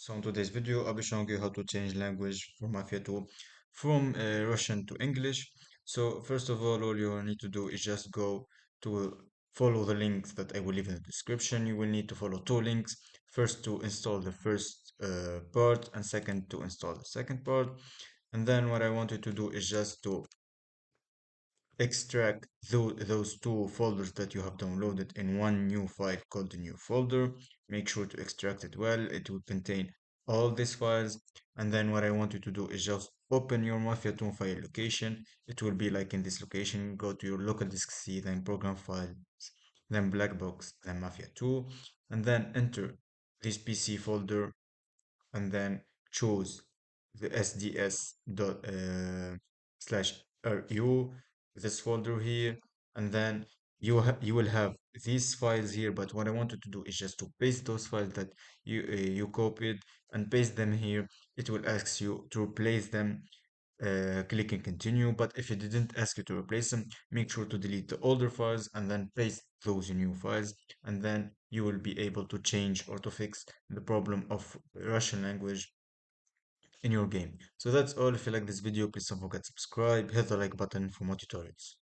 So in today's video, I'll be showing you how to change language from Mafia 2 from Russian to English. So first of all you need to do is just go to follow the links that I will leave in the description. You will need to follow two links. First to install the first part and second to install the second part. And then what I want you to do is just to extract those two folders that you have downloaded in one new file called the new folder. Make sure to extract it well. It will contain all these files. And then what I want you to do is just open your Mafia 2 file location. It will be like in this location. Go to your local disk C, then program files, then black box, then Mafia 2, and then enter this PC folder and then choose the sds dot slash ru, this folder here, and then you will have these files here. But what I wanted to do is just to paste those files that you copied and paste them here. It will ask you to replace them. Clicking continue, but if it didn't ask you to replace them, make sure to delete the older files and then paste those new files, and then you will be able to change or to fix the problem of Russian language in your game. So that's all. If you like this video, please don't forget to subscribe, hit the like button for more tutorials.